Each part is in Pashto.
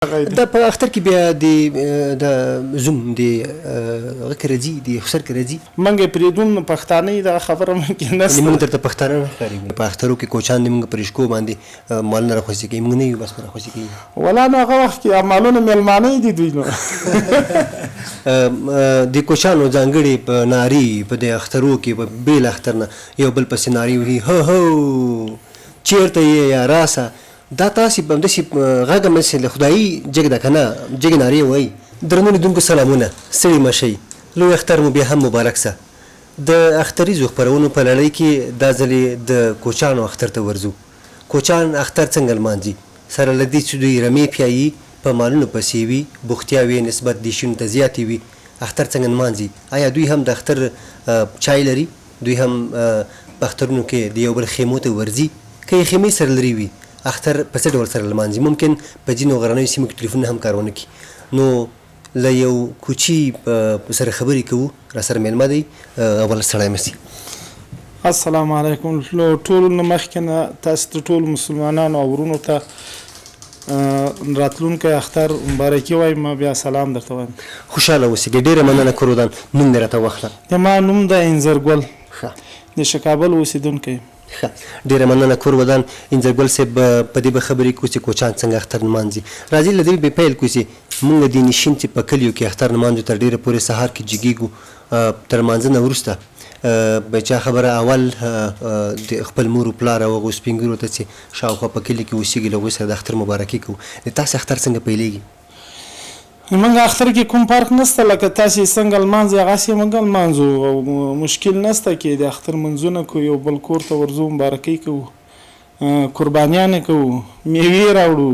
دا په اختر کې بیا د زوم د هغه کې راځي د اختر کې راځي منګه پریدون پښتانه دا خبره ممکن نه موږ درته پښتانه نه ښکاري په اخترو کې کوچان دي موږ پرېشکو باندې مالونه راخوسي کوي موږ نه یو بس راخوسي کوي ولا نو هغه وخت کې مالونه میلمانه دي دوی نو د کوچانو ځانګړي په ناري په د اخترو کې په بیل اختر نه یو بل پسې ناري وهي هو هو چیرته یې یا راسه دا تاسې په همداسې غږ همداسې له خدایي جګ ده که نه جګې نارې وایي درنو لیدونکو سلامونه ستړي مه شئ لوی اختر مو بیا هم مبارک سه د اختریزو خپرونو په لړۍ کې دا ځلې د کوچانو اختر ته ورځو کوچان اختر څنګه لمانځي سره له دې چې دوی رمې پیایي په مالونو پسې وي بوختیاوې نسبت دیشونو ته زیاتې وي اختر څنګه لمانځي آیا دوی هم د اختر چای لري دوی هم په اخترونو کې د یو بل خیمو ته ورځي که یې خیمې سره لرې وي اختر په څه ډول سره لمانځي ممکن په ځینو غرنیو سیمو کې ټلیفونونه هم کار ونه کړي نو له یو کوچي سره خبرې کوو را سره میلمه دی اول سړی مسي السلام علیکم ټولو نه مخکې نه تاسو ته ټولو مسلمانانو او ورونو ته راتلونکی اختر مبارکي وایم بیا سلام درته وایم خوشحاله اوسېږئ ډېره مننه کرودان نوم دې راته واخله زما نوم د انځرګل د شکابل اوسېدونکی ښه ډېره مننه کورودان انځرګل صاحب په دې به خبرې کوو چې کوچان څنګه اختر نمانځي راځئ له دې به پیل کوو چې موږ د نشین چې په کلیو کې اختر نمانځو تر ډېره پورې سهار کې جګېږو تر لمانځه نه وروسته به چا خبره اول د خپل مور و پلار او هغو سپین ږیرو ته چې شاوخوا په کلي کې اوسېږي له هغوی سره د اختر مبارکي کوو د تاسې اختر څنګه پیلېږي موږ اختر کې کوم فرق نشته لکه تاسې څنګه لمانځئ هغسې موږ لمانځو او مشکل نشته کې د اختر منځونه کوو یو بل کور ته ورځو مبارکۍ کوو قربانیانې کوو میوې راوړو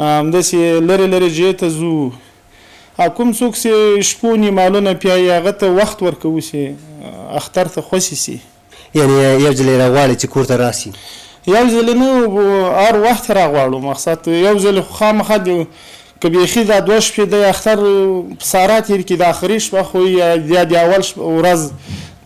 همداسې لرې لرې ځای ته ځو او کوم څوک چې شپونې مالونه پیایي هغه ته وخت ورکوو چې اختر ته خوشې سي یعنې یو ځل یې راغواړئ چې کور ته راسي یو ځل نه هر وخت راغواړو مقصد یو ځل خو خامخا که بیخي دا دوه شپې د اختر په سهارا تېر کړي د آخري شپه خو یا د اول ورځ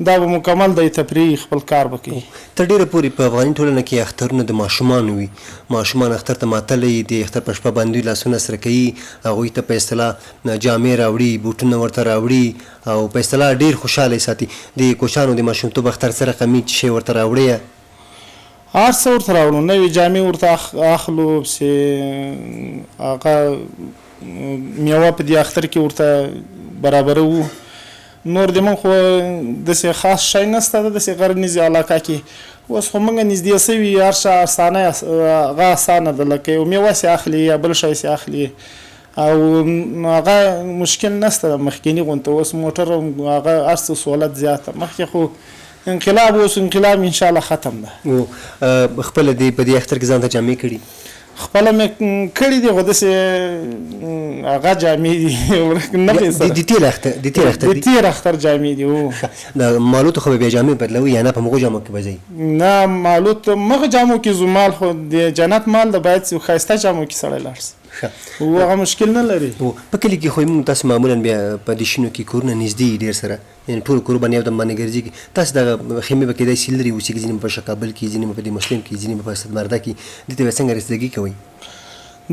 دا به مکمل دی تفریح خپل کار به کوي تر ډېره پورې په افغاني ټولنه کې اخترونه د ماشومانو وي ماشومان اختر ته ماتلی د اختر په شپه باندې لاسونه سره کوي هغوی ته په اصطلاح جامې راوړي بوټونه ورته راوړي او په اصطلاح ډېر خوشحاله ساتي د کوچانو د ماشومتوب اختر سره قمي شی ورته راوړی هر څه ورته راوړو نوې جامې ورته اخلو چې هغه میوه په دې اختر کې ورته برابروو نور د موږ خو داسې خاص شی نشته داسې غرنیزې علاقه کې اوس خو موږ نږدې سوي هر شی اسانه هغه اسانه ده لکه یو میوه سې اخلي یا بل شی سې اخلي او هغه مشکل نشته مخکیني غونته اوس موټر هغه هر څه سهولت زیاته مخکې خو انقلاب اوس انقلاب انشاءالله ختم ده خپله دې په دې اختر کې ځان ته جامې کړي خپله مې کړي دي خو داسې هغه جامې دي نه مې سره د تېر اختر جامې دي د مالوتو خو به بیا جامې بدلوي یا نه په مغو جامو کې به ځئ نه مالوت مغه جامو کې زو مال خو د جنت مال د باید ښایسته جامو کې سړی لاړ شي هغه مشکل نه لري په کلي کې خو موږ تاسو معمولا بیا په دې شینو کې کورونه نږدې ډېر سره یعنې ټول کور باندې یو دم باندې ګرځېږي تاسو دغه خیمې به کېدای شي لرې اوسېږي ځینې په شکابل کې ځینې په دې مسلم کې ځینې په استدمرده کې دې ته به څنګه رسیدګي کوئ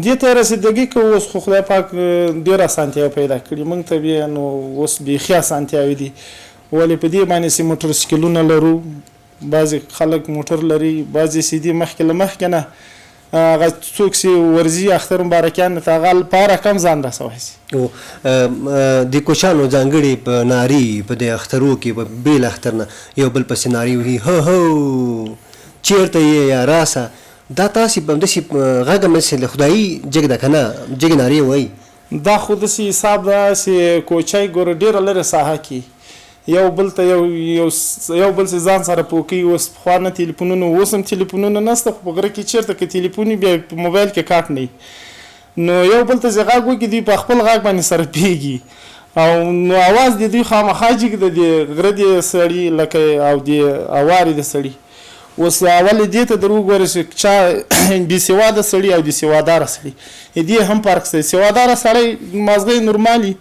دې ته رسیدګي کوو اوس خو خدای پاک ډېر اسانتیاوې پیدا کړي موږ ته بیا نو اوس بیخي اسانتیاوې دي ولې په دې باندې چې موټر سایکلونه لرو بعضې خلک موټر لري بعضې چې دي مخکې له مخکې نه هغه څوک چې ورځي اختر مبارکیانو ته هغه لپاره کم ځان رسوی شي د کوچانو ځانګړي په ناري په د اخترو کې په بیل اختر نه یو بل پسې ناري وهي هو هو چیرته یې یا راسه دا تاسې په همداسې غږ همداسې له خدایي جګ ده که نه جګې نارې وایي دا خو داسې حساب ده چې کوچی ګوره ډېره لرې ساحه کې یو بل ته یو بل چې ځان سره پوکوي اوس پخوا نه تلیفونونه اوس هم تلیفونونه نشته خو په غره کې چېرته که تلیفون بیا په موبایل کې کاټ نه نو یو بل ته چې غږ وکړي دوی په خپل غږ باندې سره پیږي او نو اواز د دوی خامخا جګ د دې غره د سړي لکه او د اوارې د سړي اوس اول دې ته در وګورئ چې چا بېسواده سړي او د سواداره سړي دې هم فرق شته سواداره سړی مازغی نورمالي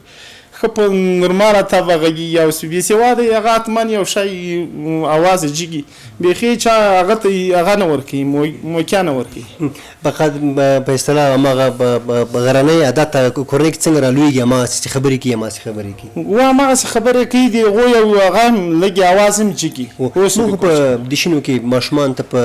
ښه په نورماله طبع غږېږي او بې سواده یې هغه حتما یو شی اواز یې جګي بیخي چا هغه ته هغه نه ورکوي موقع نه ورکوي په اصطلاح هماغه غرنۍ عادت کورنۍ کې څنګه رالویږي هماغسې خبرې کوي هماغسې خبرې کوي و هماغسې خبرې کوي د هغوی یو هغه هم لږ اواز هم جګي موږ په دیشنو کې ماشومان ته په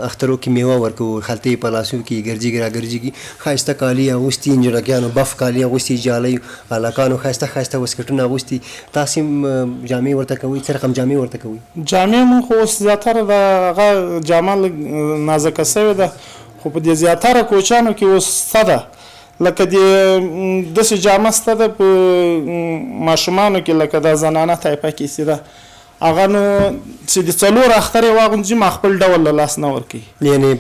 اخترو کې میوه ورکوو خلطې په لاسو کې ګرځېږي راګرځېږي ښایسته کالي اغوستي نجلګیانو بف کالي اغوستي جالیو هلکانو ښایسته ښایسته وسکټونه اغوستي تاسې هم جامې ورته کوئ څه رقم جامې ورته کوئ جامې مونږ خو اوس زیاتره د هغه جامه لږ نازکه سوې ده خو په دې زیاتره کوچانو کې اوس شته ده لکه داسې جامه شته ده په ماشومانو کې لکه د زنانه تایپه کې چې ده هغه نو چې د 4 اختر یې واغوندي ما خپل ډول له لاس نه ورکوي یعنې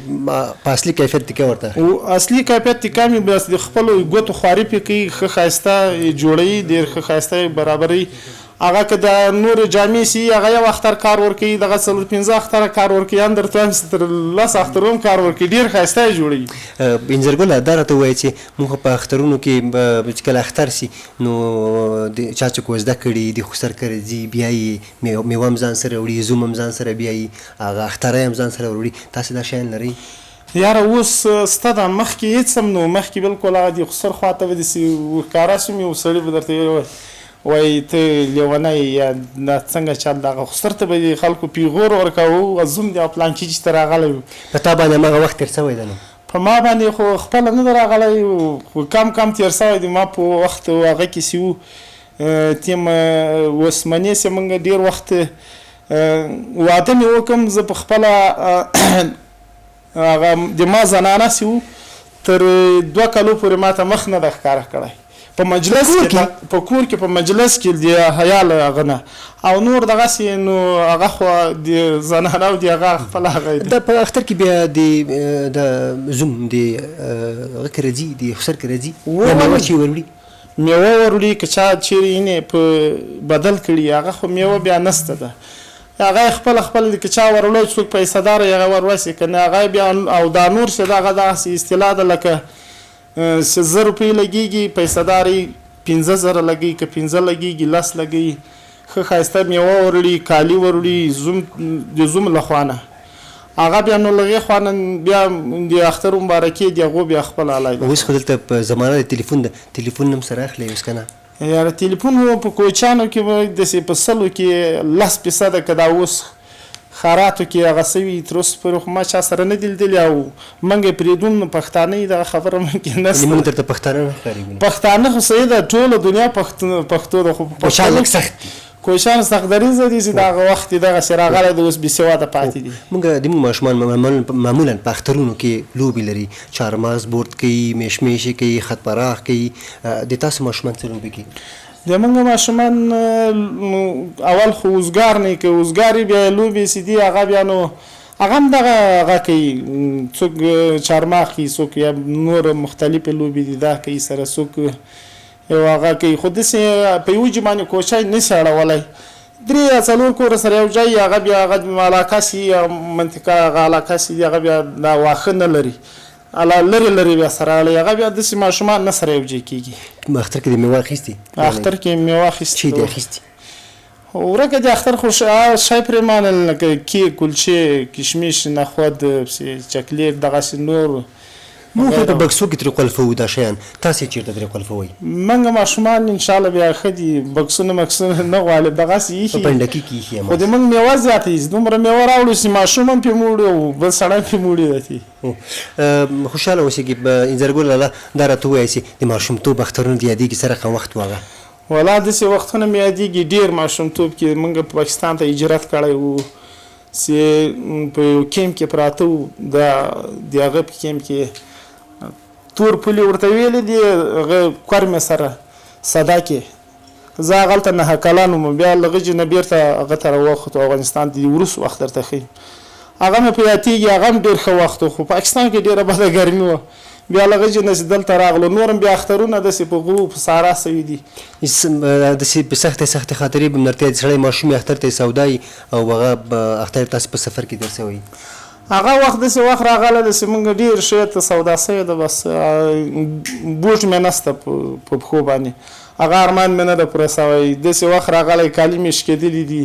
په اصلي کیفیت تکیه ورته اصلي کیفیت تکیه مې بس د خپلو ګوتو خواري پې کوي ښه ښایسته یې جوړوي ډېر ښه ښایسته یې برابروي هغه که د نورې جامې سي هغه یو اختر کار ورکوي دغه 4-5 اختره کار ورکوي هم درته وایم چې تر 10 اخترو هم کار ورکوي ډېر ښایسته یې جوړوي انځرګله دا راته ووایه چې موږ په اخترونو کې چې کله اختر سي نو د چا چې کو زده کړي د خسر کړی ځي بیا یې میوه هم ځان سره وړي زوم هم ځان سره بیایي هغه اختری هم ځان سره وړي تاسې دا شیان لرئ یاره اوس سته ده مخکې هېڅ هم نو مخکې بالکل هغه د خسر خواته به داسې ورښکاره شوم یو سړي به درته وایي ته لیونی یا دا څنګه چل دغه خسر ته به د خلکو پیغور ورکوو زوم دی او پلانکي چې ته راغلی و په تا باندې هماغه وخت تېر سوی ده نو په ما باندې خو خپله نه ده راغلی خو کم تېر سوی دی ما په وخت هغه کې چې وو تیم اوسمنې چې موږ ډېر وخت واده مې وکړم زه په خپله هغه د ما زنانه چې وو تر 2 کالو پورې ما ته مخ نه ده ښکاره کړی په مجلس کې په کور کې په مجلس کې د حیا له هغه نه او نور دغسې نو هغه خو د زنانه او د هغه خپل هغه دا په اختر کې بیا د زوم د هغه کې راځي د خسر کې راځي میوه چې وروړي میوه وروړي که چا چیرې یې په بدل کړي هغه خو میوه بیا نسته ده هغه خپل که چا وروړی څوک پیسه دار هغه وروسي که نه هغه بیا او دا نور چې دغه دغسې اصطلاح ده لکه 1000 روپۍ لګېږي پیسه داري 15000 لګي که 15 لګېږي 10 لګي ښه ښایسته میوه وروړي کالي وروړي د زوم له خوا نه هغه بیا نو له هغې خوا نه بیا د اختر مبارکي د هغو بیا خپل الی اوس خو دلته په زمانه د تلیفون ده تلیفون هم سره اخلئ اوس که نه یاره تلیفون په کوچانو کې به داسې په 100 کې 10% که دا اوس خاراتو کې هغه سوي تر اوسه پورې خو ما چا سره نه دي لیدلي او موږ یې پرېږدو نو پښتانه یې دغه خبره ممکن نشته موږ درته پښتانه نه ښکارېږو پښتانه خو صحیح ده ټوله دنیا پښتو ده خو کوچان لږ سخت دي کوچان سخت دریځه دي چې دغه وخت یې دغسې راغلی د اوس بې سواده پاتې دي موږ د موږ ماشومان معمولا په اخترونو کې لوبې لري چهارمغز بورد کوي میشمیشې کوي خط پراخ کوي د تاسو ماشومان څه لوبې کوي د موږ ماشومان اول خو اوزګار نه کوي اوزګار یې بیا لوبې چې دي هغه بیا نو هغه هم دغه هغه کوي څوک چهارمغ کوي څوک یا نور مختلفې لوبې دي دا کوي سره څوک یو هغه کوي خو داسې په یو جې باندې کوچی نشي اړولی 3 یا 4 کور سره یو ځای هغه بیا هغه علاقه سي یا منطقه هغه علاقه سي هغه بیا دا واښه نه لري لرې بیا سره اړوي هغه بیا داسې ماشومان نه سره یو ځای کېږي اختر کې د میوه اخیستي اختر کې میوه اخیستي چی دی اخیستي ورکه د اختر خو شی پرې مانل لکه کیک کلچې کشمیش نخود چاکلیټ دغسې نور موږ په بکسو کې ترې قلفوو دا شیان تاسې چېرته ترې قلفوئ موږ ماشومان انشاءالله بیا ښه دي بکسونه مکسونه نه غواړي دغسې ایښي په پنډکي کې ایښي خو د موږ میوه زیاته ایست دومره میوه راوړو چې ماشوم هم پرې موړي او بل سړی پرې موړي دتي خوشحاله اوسېږي انځرګل لاله دا راته ووایه چې د ماشومتوب اخترونه د یادېږي څه رقم وخت و هغه والا داسې وختونه مې یادېږي ډېر ماشومتوب کې موږ په پاکستان ته هجرت کړی وو چې په یو کیمپ کې پراته وو د هغه په کیمپ کې تور پولي ورته ویلي دي هغه کور مې سره صدا کې زه هغلته 9 کلن وم بیا له هغې نه بېرته هغه ته راوختو افغانستان ته د وروست وخت درته ښیم هغه مې په یادېږي هغه هم ډېر ښه وخت و خو پاکستان کې ډېره بده ګرمي وه بیا له هغې نه چې دلته راغلو نور هم بیا اخترونه داسې په غرو په سارا سوي دي داسې په سختې خاطرې به درته سړی ماشوم یې اختر ته یې سودایي او هغه اختر تاسې په سفر کې در سوی هغه وخت داسې وخت راغلی ده چې موږ ډېر ښه ته سودا سوی ده بس بوټ مې نشته په پښو باندې هغه ارمان مې نه ده پوره سوی داسې وخت راغلی کالي مې شکېدلي دي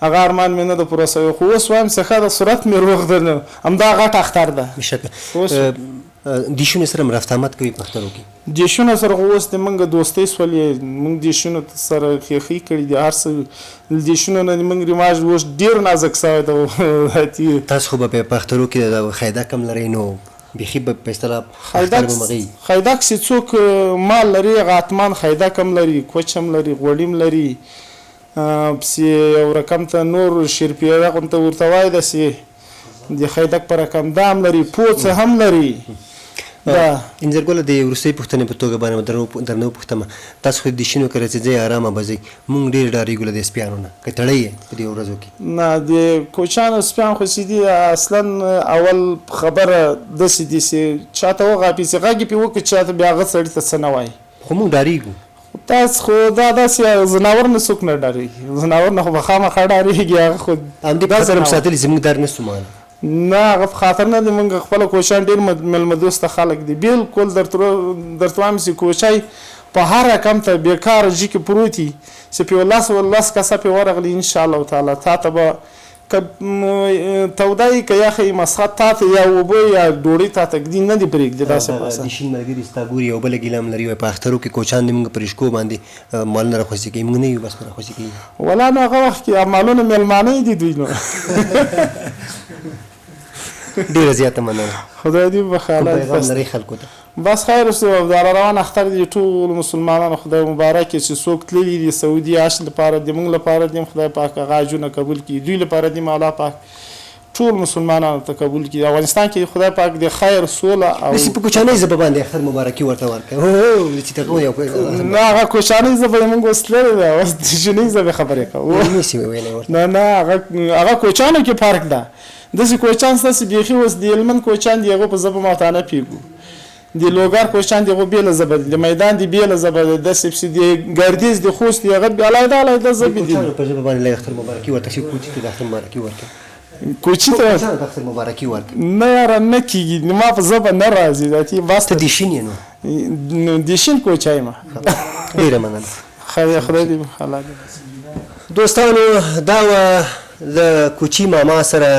هغه ارمان مې نه ده پوره سوی خو اوس وایم چې ښه ده صورت مې روغ ده نو همدا غټ اختر ده بېشکه دیشونو سره هم رفت آمد کوي پښتنو کې دیشونو سره خو اوس د موږ دوستۍ سولې موږ دیشونو سره خیخي کړي دي هر څه دیشونو نه موږ رواج اوس ډېر نازک سوی ده تاسو خو به په پښتنو کې د خیدک هم لرئ نو بیخي به په اصطلاح اختر به مغی خیدک چې څوک مال لري هغه حتما خیدک هم لري کوچ هم لري غوړي هم لري پسې یو رقم ته نور شیرپیره غونته ورته وایي داسې د خیدک په رقم دا هم لري پوڅه هم لري انځرګله د وروستۍ پوښتنې په توګه باندې درنه وپوښتم تاسو خو د دیشونو که راځئ ارامه به ځئ مونږ ډېر ډارېږو له دې سپیانو نه که تړئ یې په دې ورځو کې نه د کوچیانو سپیان خو چې دي اصلا اول خبره داسې دي چې چاته وغاپي چې غږ یې پرې وکړي چاته بیا هغه سړي ته څه نه وایي خو مونږ ډارېږو تاسو خو دا داسې ځناور نه څوک نه ډارېږي ځناور نه خو به خامخا ډارېږي هغه خو همدې په خاطر هم ساتلي زموږ در نه ستومانه نه هغه په خاطر نه دي موږ خپله کوچیان ډېر میلمه دوسته خلک دي بلکل درته وایم چې کوچی په هر رقم ته بېکاره جي کې پروت وي چې پې لس کسه پې ورغلي انشاءالله تعالی تا ته به که توده یي که یخه یي مسخت تا ته یا اوبه یا ډوډۍ تا ته ږدي نه دي پرېږدي داسې پاسه دیشین ملګري ستا ګوري یو بله ګیله هم لري په اخترو کې کوچیان دي موږ په رشکو باندې مالونه راخوسي کوي موږ نه یو بس په راخوسي کوي ولا نو هغه وخت کې مالونه میلمانه دي دوی نو ډېره زیاته مننه خدای دې بخاله پیغام لرئ خلکو ته بس خیر اوسه دا روان اختر دي ټول مسلمانانو خدای مبارک چې څوک تللي دي سعودي عاش لپاره د موږ لپاره دي خدای پاک هغه اجرونه قبول کړي دوی لپاره دي مولا پاک ټول مسلمانانو ته قبول کړي افغانستان کې خدای پاک د خیر سوله او داسې په کوچنۍ ژبه باندې اختر مبارکي ورته ورکړئ چې ته یو نه هغه کوچنۍ ژبه یې موږ اوس تللې ده اوس د ژبنۍ ژبې خبرې کوو نشي ویلی ورته نه هغه کوچیانو کې فرق ده داسې کوچیان ستاسې بیخي اوس د هلمند کوچیان دي هغه په ژبه ما ته نه پوهېږو د لوګر کوچیان دي هغه بېله ژبه دي د میدان دي بېله ژبه ده داسې پسې د ګردیز د خوست دي هغه علیحده علیحده ژبې دي په ژبه باندې لږ اختر مبارکي ورته چې کوچي ته د اختر مبارکي ورکړي کوچي ته د اختر مبارکي ورکړي نه یاره نه کېږي ما په ژبه نه راځي بس ته دیشین یې نو دیشین کوچی یم ډېره مننه خدای دې حالا دې دوستانو دا وه د کوچي ماما سره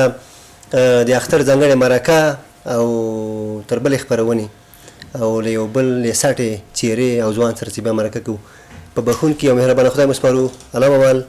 د اختر ځانګړې مرکه او تر بلې خپرونې او له یو بل ساټې څیرې او ځوان سره چې بیا مرکه کوو په بخون کې یو مهربانه خدای مو سپارو الله ممل